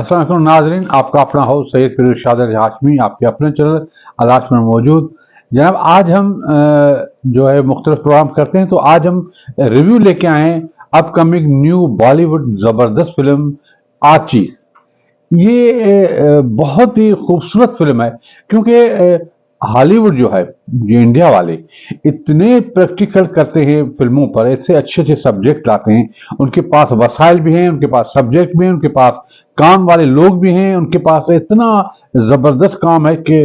अस्सलाम वालेकुम नाज़रीन, आपका अपना होस्ट सैयद फिरोज शादिर हाशमी आपके अपने चैनल अलाश में मौजूद। जनाब, आज हम जो है मुख्तलिफ प्रोग्राम करते हैं, तो आज हम रिव्यू लेके आए हैं अपकमिंग न्यू बॉलीवुड ज़बरदस्त फिल्म आर्चीज़। ये बहुत ही खूबसूरत फिल्म है, क्योंकि हॉलीवुड जो है, जो इंडिया वाले इतने प्रैक्टिकल करते हैं फिल्मों पर, ऐसे अच्छे अच्छे सब्जेक्ट लाते हैं। उनके पास वसाइल भी हैं, उनके पास सब्जेक्ट भी हैं, उनके पास काम वाले लोग भी हैं, उनके पास इतना जबरदस्त काम है कि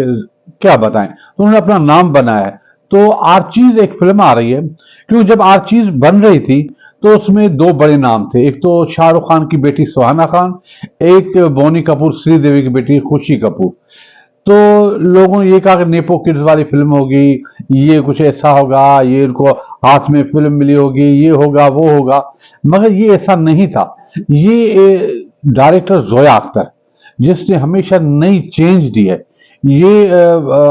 क्या बताएं। तो उन्होंने अपना नाम बनाया है। तो आर्चीज एक फिल्म आ रही है, क्योंकि जब आर्चीज बन रही थी तो उसमें दो बड़े नाम थे। एक तो शाहरुख खान की बेटी सुहाना खान, एक बोनी कपूर श्रीदेवी की बेटी खुशी कपूर। तो लोगों ने ये कहा कि नेपो किड्स वाली फिल्म होगी, ये कुछ ऐसा होगा, ये इनको हाथ में फिल्म मिली होगी, ये होगा वो होगा। मगर ये ऐसा नहीं था। ये डायरेक्टर जोया अख्तर, जिसने हमेशा नई चेंज दी है। ये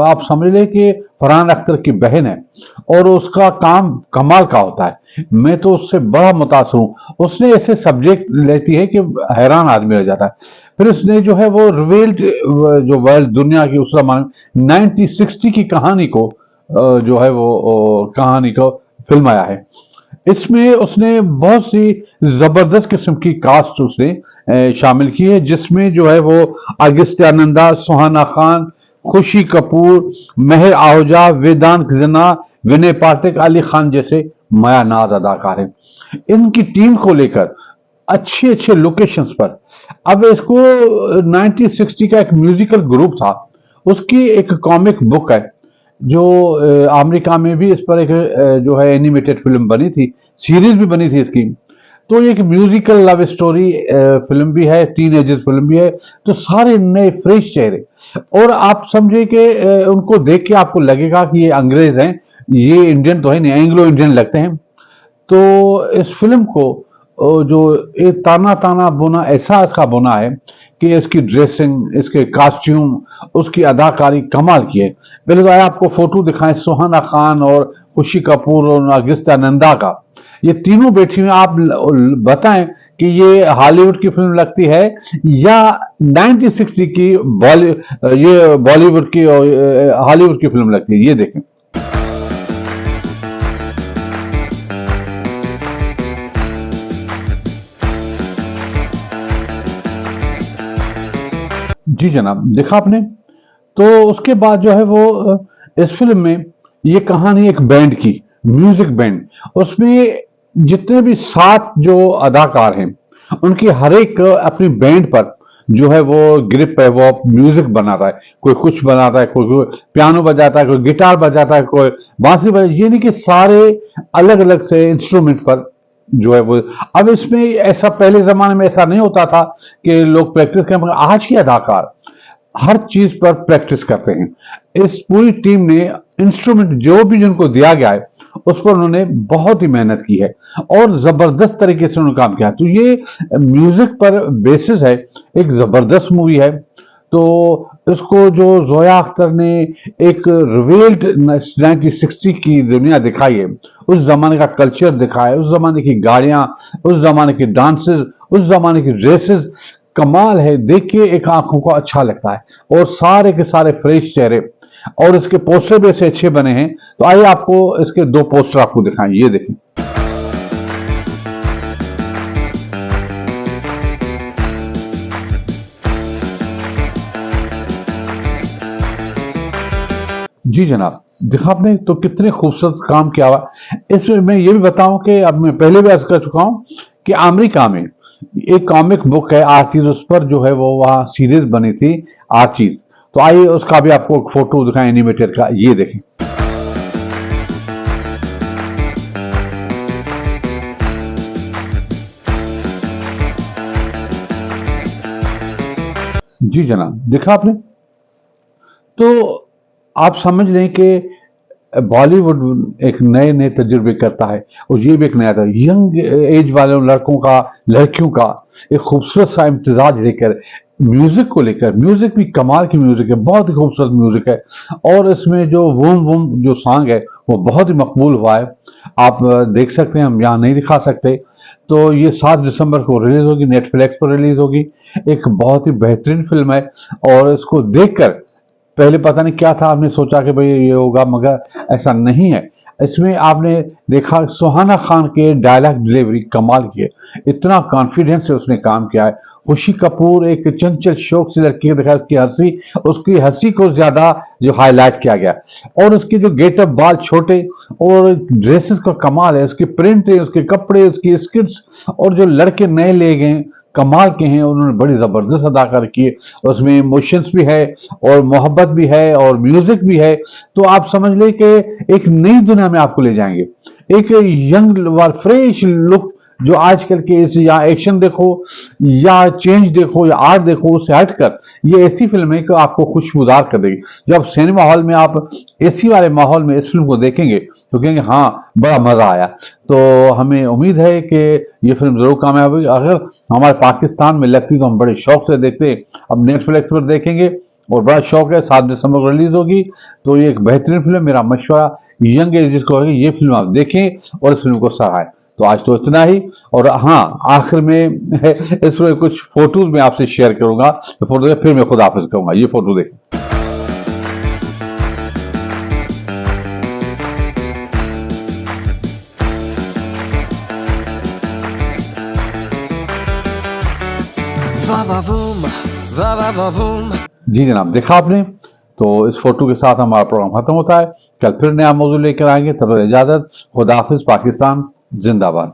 आप समझ लें कि फरहान अख्तर की बहन है, और उसका काम कमाल का होता है। मैं तो उससे बड़ा मुतासर हूँ। उसने ऐसे सब्जेक्ट लेती है कि हैरान आदमी रह जाता है। फिर उसने जो है वो रिवेल्ड जो वर्ल्ड दुनिया की उस जमाने 1960 की कहानी को जो है वो कहानी को फिल्माया है। इसमें उसने बहुत सी जबरदस्त किस्म की कास्ट उसने शामिल की है, जिसमें जो है वो अगस्त्य नंदा, सुहाना खान, खुशी कपूर, मेहर आहूजा, वेदांत जना, विनय पाठक, अली खान जैसे माया नाज अदाकार हैं। इनकी टीम को लेकर अच्छे अच्छे लोकेशंस पर, अब इसको 1960 का एक म्यूजिकल ग्रुप था, उसकी एक कॉमिक बुक है, जो अमेरिका में भी इस पर एक जो है एनिमेटेड फिल्म बनी थी, सीरीज भी बनी थी इसकी। तो ये एक म्यूजिकल लव स्टोरी फिल्म भी है, टीन एजर्स फिल्म भी है। तो सारे नए फ्रेश चेहरे, और आप समझे कि उनको देख के आपको लगेगा कि ये अंग्रेज हैं, ये इंडियन तो है नहीं, एंग्लो इंडियन लगते हैं। तो इस फिल्म को जो एक ताना ताना बुना, ऐसा इसका बुना है कि इसकी ड्रेसिंग, इसके कॉस्ट्यूम, उसकी अदाकारी कमाल की है। पहले तो आया आपको फोटो दिखाएं सुहाना खान और खुशी कपूर और अगस्त्य नंदा का। ये तीनों बैठी हुई, आप बताएं कि ये हॉलीवुड की फिल्म लगती है या 1960 की ये बॉलीवुड की और हॉलीवुड की फिल्म लगती है। ये देखें। जी जनाब, देखा आपने। तो उसके बाद जो है वो इस फिल्म में ये कहानी एक बैंड की, म्यूजिक बैंड। उसमें जितने भी 7 जो अदाकार हैं, उनकी हर एक अपनी बैंड पर जो है वो ग्रिप है, वो म्यूजिक बनाता है। कोई कुछ बनाता है, कोई पियानो बजाता है, कोई गिटार बजाता है, कोई बांसुरी बजाता है। ये नहीं कि सारे अलग अलग से इंस्ट्रूमेंट पर जो है वो। अब इसमें ऐसा पहले जमाने में ऐसा नहीं होता था कि लोग प्रैक्टिस करें, मगर आज के अदाकार हर चीज पर प्रैक्टिस करते हैं। इस पूरी टीम ने इंस्ट्रूमेंट जो भी जिनको दिया गया है, उस पर उन्होंने बहुत ही मेहनत की है और जबरदस्त तरीके से उन्होंने काम किया। तो ये म्यूजिक पर बेसिस है, एक जबरदस्त मूवी है। तो इसको जो जोया अख्तर ने एक रिवेल्ड 1960 की दुनिया दिखाई है, उस जमाने का कल्चर दिखाया है, उस जमाने की गाड़ियां, उस जमाने के डांसेस, उस जमाने की ड्रेसेस, कमाल है। देख के एक आंखों को अच्छा लगता है, और सारे के सारे फ्रेश चेहरे, और इसके पोस्टर भी ऐसे अच्छे बने हैं। तो आइए आपको इसके 2 पोस्टर आपको दिखाएं। ये देखें। जी जनाब, देखा आपने तो कितने खूबसूरत काम किया हुआ। इसमें मैं ये भी बताऊं कि अब मैं पहले भी अर्ज कर चुका हूं कि अमेरिका में एक कॉमिक बुक है आर्चीज, उस पर जो है वो वहां सीरीज बनी थी आर्चीज। तो आइए उसका भी आपको एक फोटो दिखाएं एनिमेटेड का। ये देखें। जी जनाब, देखा आपने। तो आप समझ लें कि बॉलीवुड एक नए नए तजुर्बे करता है, और ये भी एक नया था, यंग एज वाले लड़कों का, लड़कियों का एक खूबसूरत सा इम्तिजाज लेकर, म्यूजिक को लेकर। म्यूजिक भी कमाल की म्यूजिक है, बहुत ही खूबसूरत म्यूजिक है। और इसमें जो वूम वूम जो सॉन्ग है वो बहुत ही मकबूल हुआ है। आप देख सकते हैं, हम यहाँ नहीं दिखा सकते। तो ये 7 दिसंबर को रिलीज होगी, नेटफ्लिक्स पर रिलीज होगी। एक बहुत ही बेहतरीन फिल्म है। और इसको देखकर पहले पता नहीं क्या था, आपने सोचा कि भाई ये होगा, मगर ऐसा नहीं है। इसमें आपने देखा सुहाना खान के डायलॉग डिलीवरी कमाल की है, इतना कॉन्फिडेंस से उसने काम किया है। खुशी कपूर एक चंचल शौक से लड़की को दिखा, उसकी हंसी को ज्यादा जो हाईलाइट किया गया, और उसकी जो गेटअप, बाल छोटे और ड्रेसेस का कमाल है, उसकी प्रिंट है, उसके कपड़े, उसकी स्किट्स, और जो लड़के नए ले गए कमाल के हैं, उन्होंने बड़ी जबरदस्त अदाकारी की है। उसमें इमोशंस भी है और मोहब्बत भी है और म्यूजिक भी है। तो आप समझ ले कि एक नई दुनिया में आपको ले जाएंगे, एक यंग और फ्रेश लुक, जो आजकल के इस, या एक्शन देखो या चेंज देखो या आर्ट देखो, उससे हटकर ये ऐसी फिल्म है कि आपको खुशबूदार कर देगी। जब सिनेमा हॉल में आप एसी वाले माहौल में इस फिल्म को देखेंगे तो कहेंगे हाँ बड़ा मजा आया। तो हमें उम्मीद है कि ये फिल्म जरूर कामयाब होगी। अगर हमारे पाकिस्तान में लगती तो हम बड़े शौक से देखते। अब नेटफ्लिक्स पर देखेंगे और बड़ा शौक है, 7 दिसंबर को रिलीज होगी। तो ये एक बेहतरीन फिल्म, मेरा मशवरा यंग एज को है, ये फिल्म आप देखें और इस फिल्म को सराहें। तो आज तो इतना ही। और हाँ, आखिर में इसमें कुछ फोटोज मैं आपसे शेयर करूंगा, फोटो फिर मैं खुद हाफिज कहूंगा। ये फोटो देखें। जी जनाब, देखा आपने। तो इस फोटो के साथ हमारा प्रोग्राम खत्म होता है। कल फिर नया मौजूद लेकर आएंगे, तब तक इजाजत। खुदा हाफिज। पाकिस्तान जिंदाबाद।